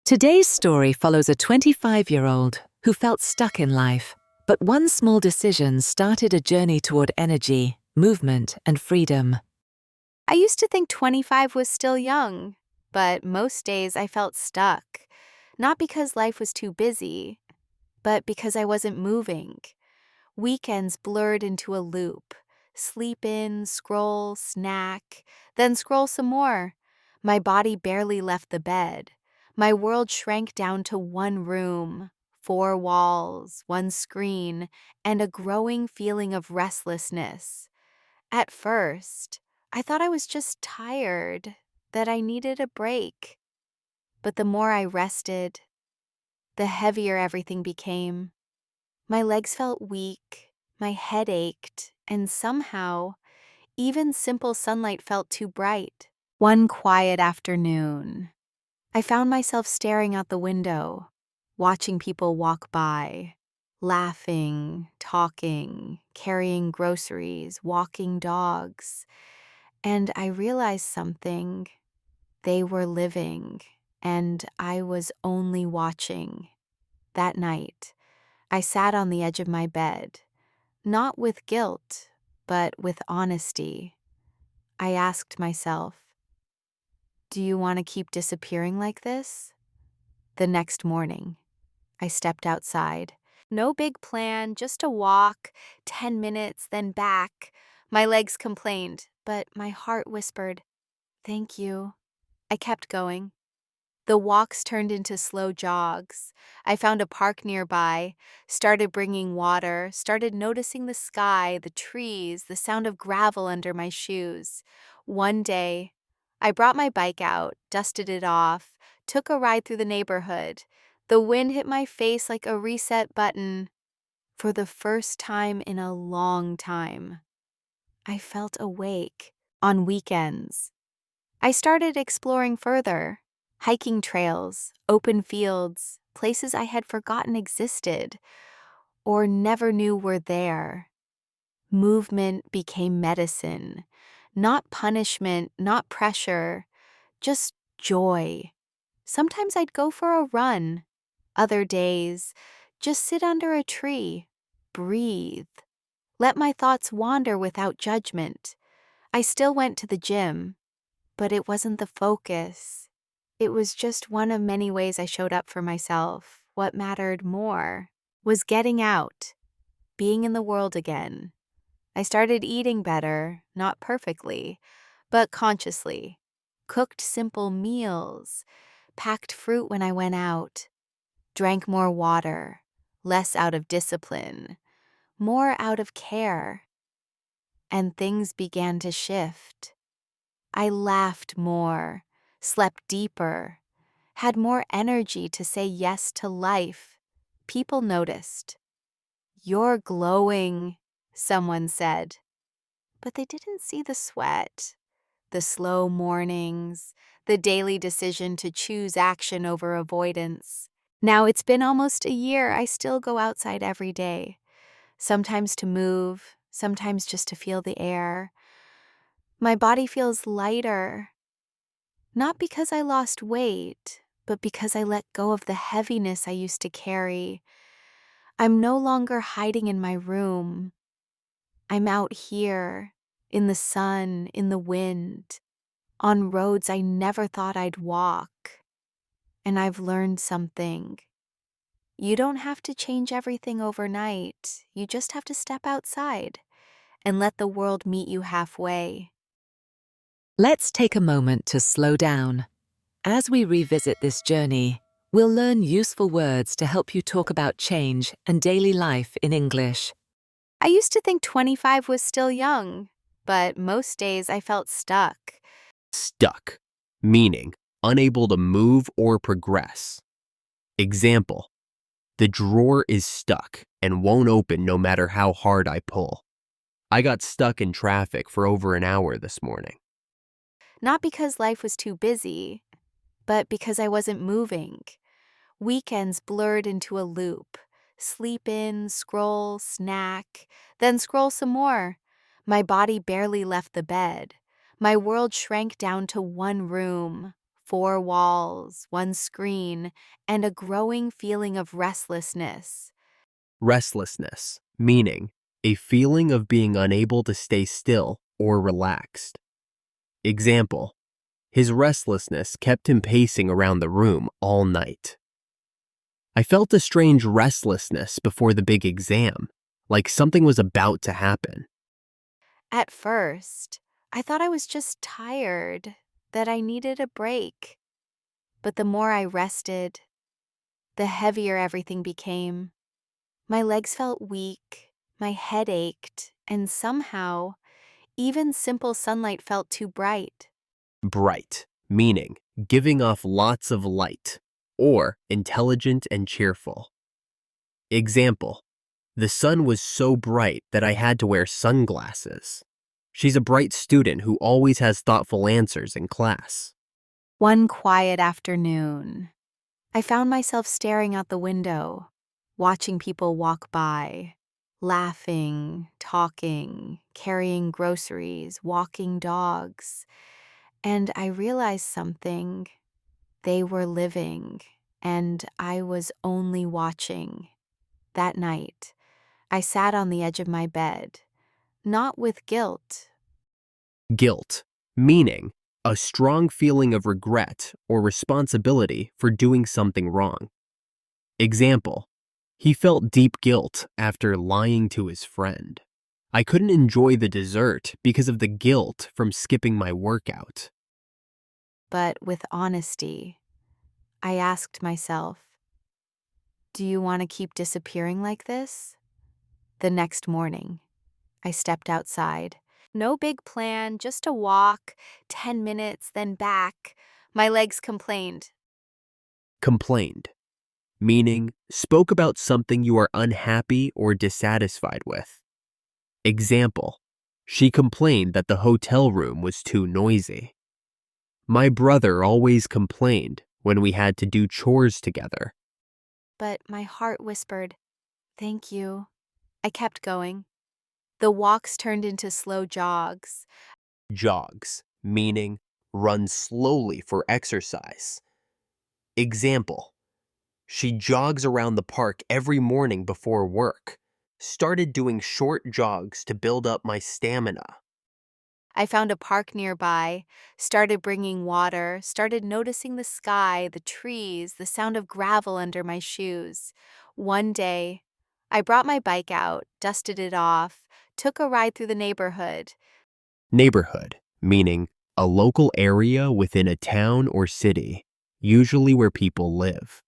Today's story follows a 25-year-old who felt stuck in life, but one small decision started a journey toward energy, movement, and freedom. I used to think 25 was still young, but most days I felt stuck. Not because life was too busy, but because I wasn't moving. Weekends blurred into a loop. Sleep in, scroll, snack, then scroll some more. My body barely left the bed. My world shrank down to one room, four walls, one screen, and a growing feeling of restlessness. At first, I thought I was just tired, that I needed a break. But the more I rested, the heavier everything became. My legs felt weak, my head ached, and somehow, even simple sunlight felt too bright. One quiet afternoon, I found myself staring out the window, watching people walk by, laughing, talking, carrying groceries, walking dogs. And I realized something. They were living, and I was only watching. That night, I sat on the edge of my bed, not with guilt, but with honesty. I asked myself, do you want to keep disappearing like this? The next morning, I stepped outside. No big plan, just a walk, 10 minutes, then back. My legs complained, but my heart whispered, thank you. I kept going. The walks turned into slow jogs. I found a park nearby, started bringing water, started noticing the sky, the trees, the sound of gravel under my shoes. One day, I brought my bike out, dusted it off, took a ride through the neighborhood. The wind hit my face like a reset button. For the first time in a long time, I felt awake. On weekends, I started exploring further. Hiking trails, open fields, places I had forgotten existed or never knew were there. Movement became medicine, not punishment, not pressure, just joy. Sometimes I'd go for a run. Other days, just sit under a tree, breathe, let my thoughts wander without judgment. I still went to the gym, but it wasn't the focus. It was just one of many ways I showed up for myself. What mattered more was getting out, being in the world again. I started eating better, not perfectly, but consciously. Cooked simple meals, packed fruit when I went out, drank more water, less out of discipline, more out of care. And things began to shift. I laughed more, slept deeper, had more energy to say yes to life. People noticed. You're glowing, someone said. But they didn't see the sweat, the slow mornings, the daily decision to choose action over avoidance. Now it's been almost a year. I still go outside every day, sometimes to move, sometimes just to feel the air. My body feels lighter. Not because I lost weight, but because I let go of the heaviness I used to carry. I'm no longer hiding in my room. I'm out here, in the sun, in the wind, on roads I never thought I'd walk. And I've learned something. You don't have to change everything overnight. You just have to step outside and let the world meet you halfway. Let's take a moment to slow down. As we revisit this journey, we'll learn useful words to help you talk about change and daily life in English. I used to think 25 was still young, but most days I felt stuck. Stuck, meaning unable to move or progress. Example, the drawer is stuck and won't open no matter how hard I pull. I got stuck in traffic for over an hour this morning. Not because life was too busy, but because I wasn't moving. Weekends blurred into a loop. Sleep in, scroll, snack, then scroll some more. My body barely left the bed. My world shrank down to one room, 4 walls, one screen, and a growing feeling of restlessness. Restlessness, meaning a feeling of being unable to stay still or relaxed. Example, his restlessness kept him pacing around the room all night. I felt a strange restlessness before the big exam, like something was about to happen. At first, I thought I was just tired, that I needed a break. But the more I rested, the heavier everything became. My legs felt weak, my head ached, and somehow, even simple sunlight felt too bright. Bright, meaning giving off lots of light, or intelligent and cheerful. Example, the sun was so bright that I had to wear sunglasses. She's a bright student who always has thoughtful answers in class. One quiet afternoon, I found myself staring out the window, watching people walk by, laughing, talking, carrying groceries, walking dogs. And I realized something. They were living, and I was only watching. That night, I sat on the edge of my bed, not with guilt. Guilt, meaning a strong feeling of regret or responsibility for doing something wrong. Example, he felt deep guilt after lying to his friend. I couldn't enjoy the dessert because of the guilt from skipping my workout. But with honesty, I asked myself, do you want to keep disappearing like this? The next morning, I stepped outside. No big plan, just a walk, 10 minutes, then back. My legs complained. Complained, meaning spoke about something you are unhappy or dissatisfied with. Example, she complained that the hotel room was too noisy. My brother always complained when we had to do chores together. But my heart whispered, thank you. I kept going. The walks turned into slow jogs. Jogs, meaning run slowly for exercise. Example, she jogs around the park every morning before work. Started doing short jogs to build up my stamina. I found a park nearby, started bringing water, started noticing the sky, the trees, the sound of gravel under my shoes. One day, I brought my bike out, dusted it off, took a ride through the neighborhood. Neighborhood, meaning a local area within a town or city, usually where people live.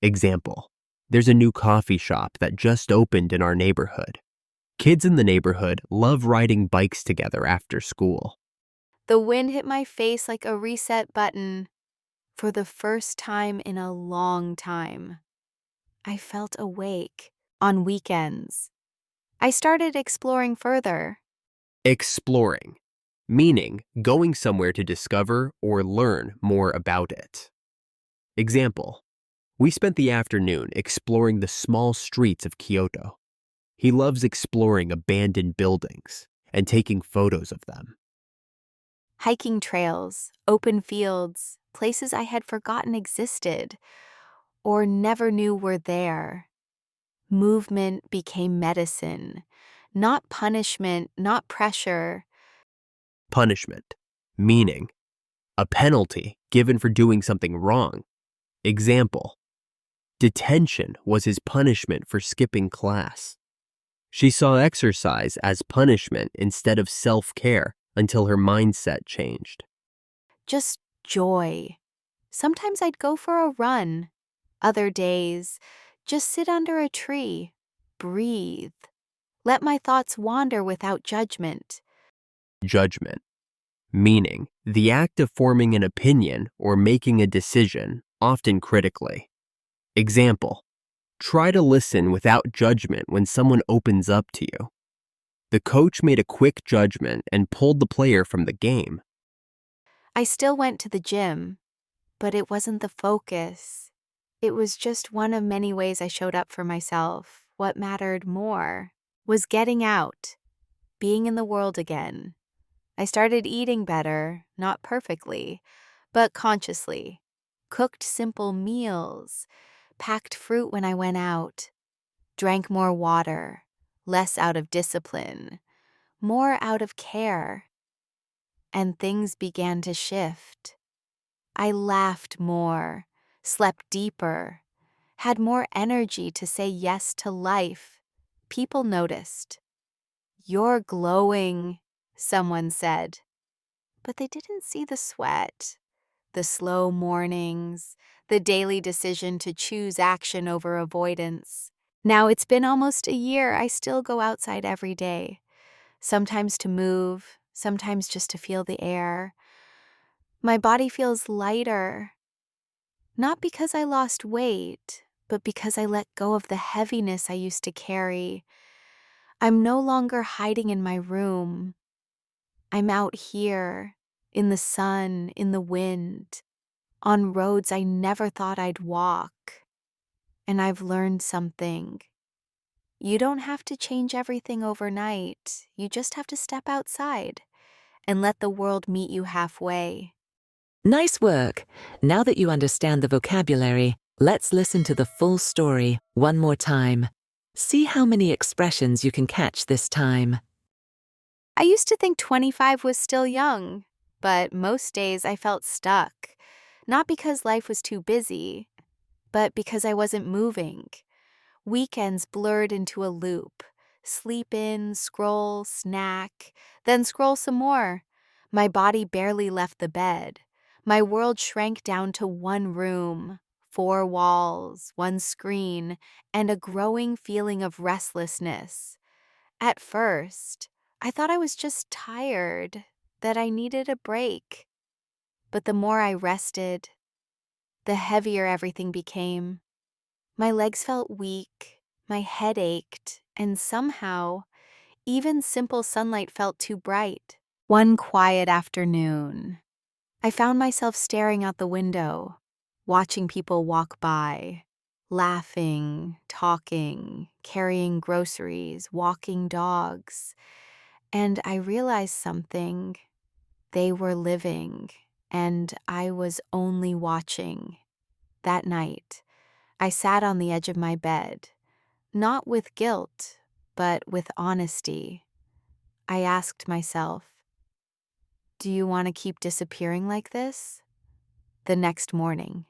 Example, there's a new coffee shop that just opened in our neighborhood. Kids in the neighborhood love riding bikes together after school. The wind hit my face like a reset button. For the first time in a long time, I felt awake on weekends. I started exploring further. Exploring, meaning going somewhere to discover or learn more about it. Example, we spent the afternoon exploring the small streets of Kyoto. He loves exploring abandoned buildings and taking photos of them. Hiking trails, open fields, places I had forgotten existed or never knew were there. Movement became medicine, not punishment, not pressure. Punishment, meaning a penalty given for doing something wrong. Example, detention was his punishment for skipping class. She saw exercise as punishment instead of self-care until her mindset changed. Just joy. Sometimes I'd go for a run. Other days, just sit under a tree, breathe, let my thoughts wander without judgment. Judgment, meaning the act of forming an opinion or making a decision, often critically. Example, try to listen without judgment when someone opens up to you. The coach made a quick judgment and pulled the player from the game. I still went to the gym, but it wasn't the focus. It was just one of many ways I showed up for myself. What mattered more was getting out, being in the world again. I started eating better, not perfectly, but consciously. Cooked simple meals, packed fruit when I went out, drank more water, less out of discipline, more out of care. And things began to shift. I laughed more, slept deeper, had more energy to say yes to life. People noticed. "You're glowing," someone said. But they didn't see the sweat, the slow mornings, the daily decision to choose action over avoidance. Now it's been almost a year. I still go outside every day, sometimes to move, sometimes just to feel the air. My body feels lighter, not because I lost weight, but because I let go of the heaviness I used to carry. I'm no longer hiding in my room. I'm out here, in the sun, in the wind, on roads I never thought I'd walk. And I've learned something. You don't have to change everything overnight. You just have to step outside and let the world meet you halfway. Nice work! Now that you understand the vocabulary, let's listen to the full story one more time. See how many expressions you can catch this time. I used to think 25 was still young, but most days I felt stuck. Not because life was too busy, but because I wasn't moving. Weekends blurred into a loop. Sleep in, scroll, snack, then scroll some more. My body barely left the bed. My world shrank down to one room, four walls, one screen, and a growing feeling of restlessness. At first, I thought I was just tired, that I needed a break. But the more I rested, the heavier everything became. My legs felt weak, my head ached, and somehow, even simple sunlight felt too bright. One quiet afternoon, I found myself staring out the window, watching people walk by, laughing, talking, carrying groceries, walking dogs. And I realized something. They were living, and I was only watching. That night, I sat on the edge of my bed, not with guilt, but with honesty. I asked myself, do you want to keep disappearing like this? The next morning,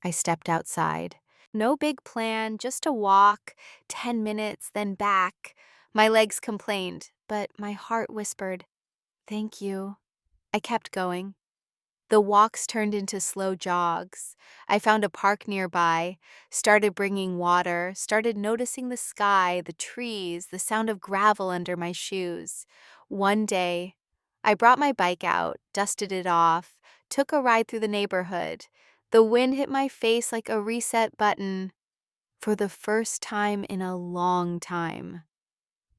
I stepped outside. No big plan, just a walk, 10 minutes, then back. My legs complained, but my heart whispered, "Thank you." I kept going. The walks turned into slow jogs. I found a park nearby, started bringing water, started noticing the sky, the trees, the sound of gravel under my shoes. One day, I brought my bike out, dusted it off, took a ride through the neighborhood. The wind hit my face like a reset button. For the first time in a long time,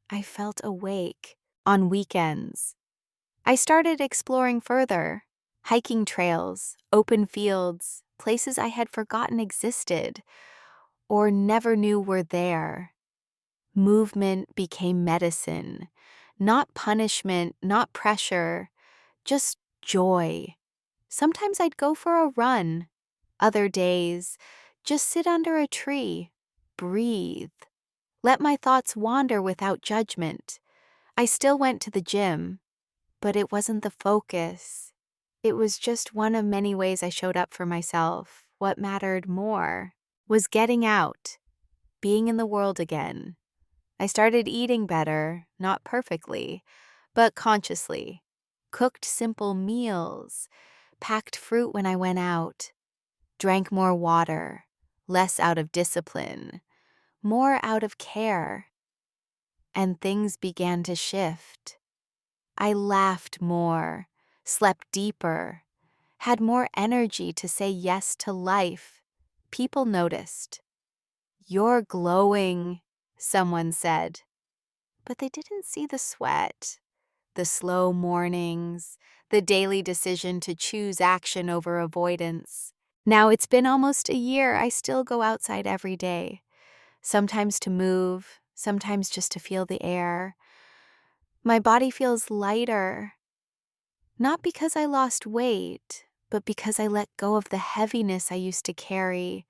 I felt awake. On weekends, I started exploring further. Hiking trails, open fields, places I had forgotten existed or never knew were there. Movement became medicine, not punishment, not pressure, just joy. Sometimes I'd go for a run. Other days, just sit under a tree, breathe, let my thoughts wander without judgment. I still went to the gym, but it wasn't the focus. It was just one of many ways I showed up for myself. What mattered more was getting out, being in the world again. I started eating better, not perfectly, but consciously. Cooked simple meals, packed fruit when I went out, drank more water, less out of discipline, more out of care. And things began to shift. I laughed more, slept deeper, had more energy to say yes to life. People noticed. "You're glowing," someone said. But they didn't see the sweat, the slow mornings, the daily decision to choose action over avoidance. Now it's been almost a year. I still go outside every day, sometimes to move, sometimes just to feel the air. My body feels lighter, not because I lost weight, but because I let go of the heaviness I used to carry.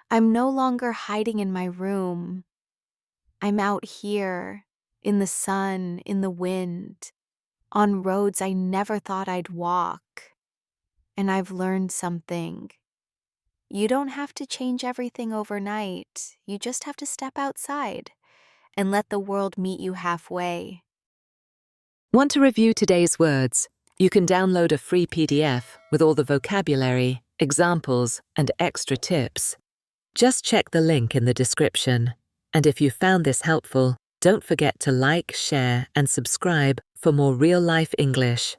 I'm no longer hiding in my room. I'm out here, in the sun, in the wind, on roads I never thought I'd walk. And I've learned something. You don't have to change everything overnight. You just have to step outside and let the world meet you halfway. Want to review today's words? You can download a free PDF with all the vocabulary, examples, and extra tips. Just check the link in the description. And if you found this helpful, don't forget to like, share, and subscribe for more real-life English.